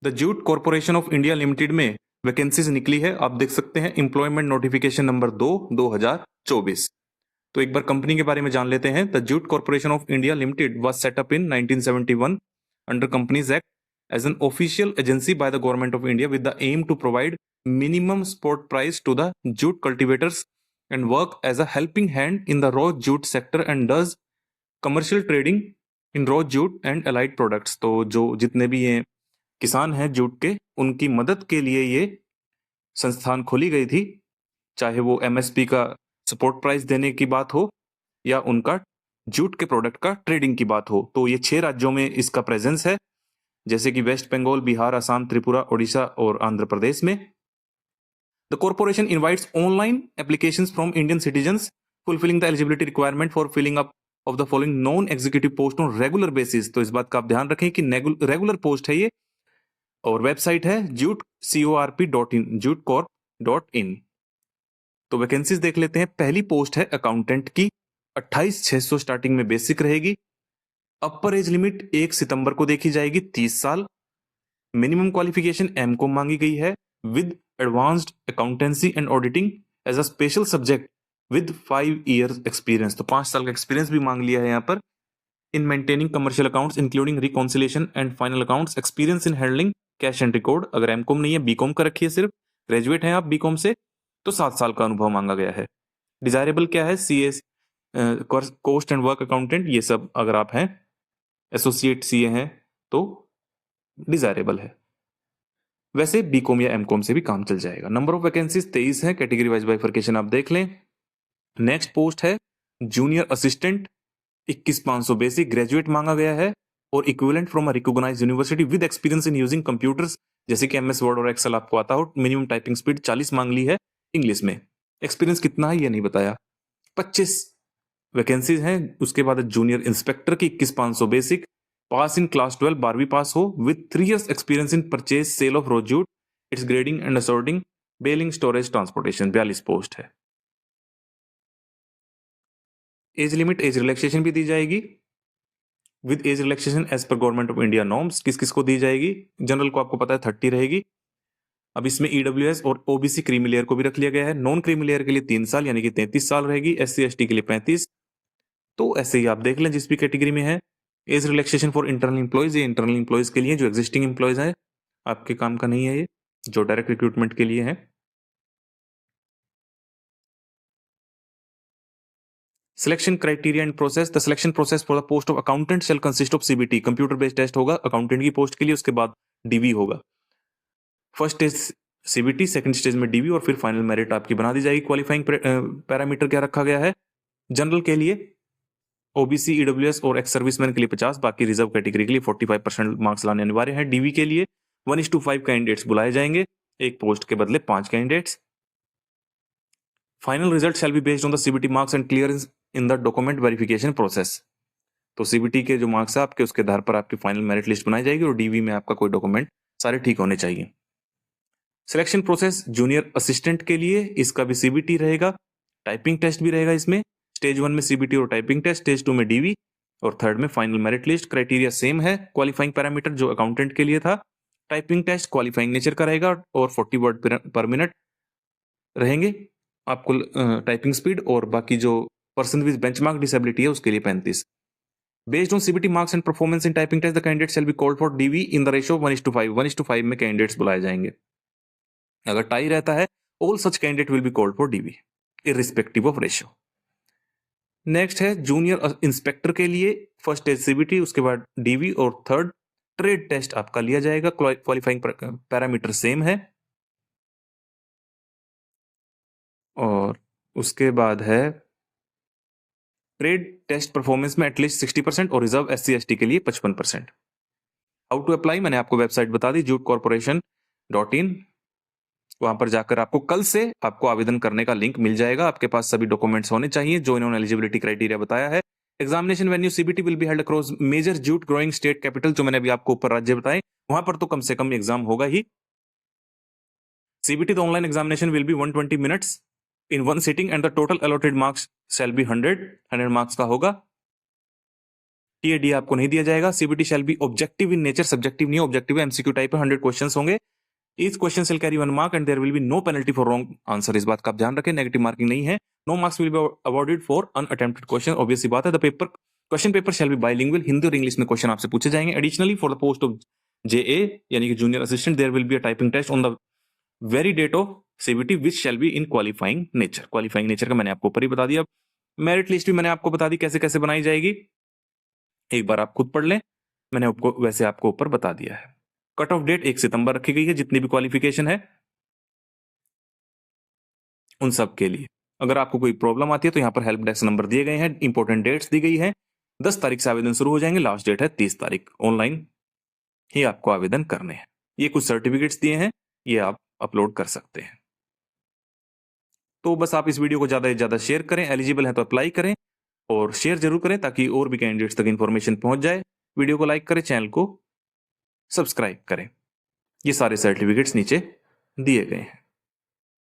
The jute corporation of India limited में vacancies निकली है, आप देख सकते हैं एम्प्लॉयमेंट नोटिफिकेशन नंबर 2/2024। तो एक बार कंपनी के बारे में जान लेते हैं। The jute corporation of India limited was set up in 1971 under companies act as an official agency by the government of India with the aim to provide minimum spot price to the jute cultivators and work as a helping hand in the raw jute sector and does commercial trading in raw jute and allied products। तो जो जितने भी ये किसान हैं jute के, उनकी मदद के लिए ये संस्थान खोली गई थी, चाहे वो एमएसपी का सपोर्ट प्राइस देने की बात हो या उनका जूट के प्रोडक्ट का ट्रेडिंग की बात हो। तो ये 6 राज्यों में इसका प्रेजेंस है, जैसे कि वेस्ट बंगाल, बिहार, असम, त्रिपुरा, ओडिशा और आंध्र प्रदेश में। The corporation invites online applications from Indian citizens fulfilling the eligibility requirement for filling up of the following non-executive post on regular basis। तो इस बात का आप ध्यान रखें कि रेगुलर पोस्ट है ये, और वेबसाइट है jutecorp.in, jutecorp.in। तो वैकेंसीज देख लेते हैं। पहली पोस्ट है अकाउंटेंट की, 28,600 स्टार्टिंग में बेसिक रहेगी। अपर एज लिमिट 1 सितंबर को देखी जाएगी, 30 साल। मिनिमम क्वालिफिकेशन एमकॉम मांगी गई है with advanced accountancy and auditing as a special subject with 5 years experience. तो 5 साल का एक्सपीरियंस भी मांग लिया है यहाँ पर। In maintaining commercial accounts including reconciliation and final accounts, experience in handling cash and record. अगर एमकॉम नहीं है, बीकॉम कर रखी है, सिर्फ ग्रेजुएट हैं आप बीकॉम से, तो 7 साल का अनुभव मांगा गया है। डिजायरेबल क्या है? CA, cost and work accountant, ये सब अगर आप हैं, एसोसिएट सीए हैं तो डिजायरेबल है। वैसे बीकॉम या एमकॉम से भी काम चल जाएगा। नंबर ऑफ वैकेंसीज 23 है। कैटेगरी वाइज बाइफरकेशन आप देख लें। नेक्स्ट पोस्ट है जूनियर असिस्टेंट, 21,500 बेसिक, ग्रेजुएट मांगा गया है और equivalent from a recognised university with experience in using computers, जैसे कि एमएस वर्ड और एक्सेल आपको आता हो। मिनिमम टाइपिंग स्पीड 40 मांग ली है इंग्लिश में। एक्सपीरियंस कितना है ये नहीं बताया। 25 वैकेंसीज हैं। उसके बाद जूनियर इंस्पेक्टर की 21,500 बेसिक, पास इन क्लास 12, 12वीं पास हो, with 3 years experience in purchase sale of raw jute, its grading and assorting, baling, storage, transportation. 42 post है। एज लिमिट, एज रिलैक्सेशन भी दी जाएगी विद एज रिलैक्सेशन एज पर government of India norms. किस किस को दी जाएगी? जनरल को आपको पता है 30 रहेगी। अब इसमें ईडब्ल्यूएस और ओबीसी क्रीमी लेयर को भी रख लिया गया है। नॉन क्रीमी लेयर के लिए 3 साल यानी कि 33 साल रहेगी। एससी एसटी के लिए 35। तो ऐसे ही आप देख लें जिस भी कैटेगरी में है। Age relaxation for internal employees, ये इंटरनल इंप्लॉयज के लिए, जो एग्जिस्टिंग इंप्लॉयज हैं, आपके काम का नहीं है ये, जो डायरेक्ट रिक्रूटमेंट के लिए है। Selection criteria and process, the selection process for the post of accountant shall consist of CBT, computer based test होगा अकाउंटेंट की पोस्ट के लिए, उसके बाद डीवी होगा। First stage CBT, second stage में डीवी, और फिर फाइनल मेरिट आपकी बना दी जाएगी। क्वालिफाइंग पैरामीटर क्या रखा गया है? जनरल के लिए ओबीसी, ईडब्ल्यूएस और एक्स सर्विसमैन के लिए 50, बाकी रिजर्व कैटेगरी के लिए 45% मार्क्स लाने अनिवार्य है। डीवी के लिए 1:5 कैंडिडेट्स बुलाए जाएंगे, एक पोस्ट के बदले 5 candidates. Final result shall be based on the CBT marks and clearance in the document verification process. तो सीबीटी के जो मार्क्स है आपके, उसके आधार पर आपकी फाइनल मेरिट लिस्ट बनाई जाएगी और डीवी में आपका कोई डॉक्यूमेंट सारे ठीक होने चाहिए। सिलेक्शन प्रोसेस जूनियर असिस्टेंट के लिए, इसका भी सीबीटी रहेगा, टाइपिंग टेस्ट भी रहेगा इसमें। स्टेज 1 में सीबीटी और टाइपिंग टेस्ट, स्टेज 2 में डीवी और थर्ड में final merit list. Criteria same है। क्वालिफाइंग पैरामीटर जो अकाउंटेंट के लिए था, टाइपिंग टेस्ट क्वालिफाइंग नेचर का रहेगा और 40 वर्ड पर मिनट रहेंगे आपको टाइपिंग स्पीड, और बाकी जो पर्सन विद बेंचमार्क डिसेबिलिटी है उसके लिए 35। Based on CBT marks and performance in typing test, the candidate shall be called for DV in the ratio 1:5। 1:5 में कैंडिडेट्स बुलाए जाएंगे। अगर टाई रहता है, all such candidate will be called for DV irrespective of ratio. Next है junior inspector के लिए, first test CBT, उसके बाद डीवी और थर्ड ट्रेड टेस्ट आपका लिया जाएगा। क्वालिफाइंग पैरामीटर सेम है। और उसके बाद है ट्रेड टेस्ट परफॉर्मेंस में एटलीस्ट 60% और रिजर्व एससी एसटी के लिए 55%। हाउ टू अप्लाई, मैंने आपको वेबसाइट बता दी, jutecorporation.in। वहां पर जाकर आपको कल से आपको आवेदन करने का लिंक मिल जाएगा। आपके पास सभी डॉक्यूमेंट्स होने चाहिए जो इन्होंने एलिजिबिलिटी क्राइटेरिया बताया है। Examination venue CBT will be held across major jute growing state capital, जो मैंने अभी आपको ऊपर राज्य बताए, वहां पर तो कम से कम एग्जाम होगा ही। CBT the online examination will be 120 minutes in one sitting and the total allotted marks shall be 100 marks का होगा। टीएडी आपको नहीं दिया जाएगा। CBT shall be objective in nature, subjective नहीं, ऑब्जेक्टिव एमसीक्यू टाइप है, 100 क्वेश्चंस होंगे। Each question shall carry 1 mark and there will be no penalty for wrong answer। इस बात का आप ध्यान रखें, नेगेटिव मार्किंग नहीं है। No marks will be awarded for unattempted question। Obvious सी बात है। The question paper shall be bilingual, Hindi और इंग्लिश में क्वेश्चन आपसे पूछे जाएंगे। Additionally for the post of JA यानी कि junior assistant there will be a typing test on the very date of CBT which shall be in qualifying nature. Qualifying nature का मैंने आपको ऊपर ही बता दिया। मेरिट लिस्ट भी मैंने आपको बता दी कैसे कैसे बनाई जाएगी, एक बार आप खुद पढ़ लें, मैंने आपको वैसे आपको ऊपर बता दिया है। कट ऑफ डेट 1 सितंबर रखी गई है जितनी भी क्वालिफिकेशन है उन सब के लिए। अगर आपको कोई प्रॉब्लम आती है तो यहाँ पर हेल्प डेस्क नंबर दिए गए हैं, इंपॉर्टेंट डेट्स दी गई है। 10 तारीख से आवेदन शुरू हो जाएंगे, लास्ट डेट है 30 तारीख। ऑनलाइन ही आपको आवेदन करने हैं। ये कुछ सर्टिफिकेट्स दिए हैं, ये आप अपलोड कर सकते हैं। तो बस आप इस वीडियो को ज्यादा से ज्यादा शेयर करें, एलिजिबल है तो अप्लाई करें और शेयर जरूर करें ताकि और भी कैंडिडेट्स तक इंफॉर्मेशन पहुंच जाए। वीडियो को लाइक करें, चैनल को सब्सक्राइब करें। ये सारे सर्टिफिकेट्स नीचे दिए गए हैं।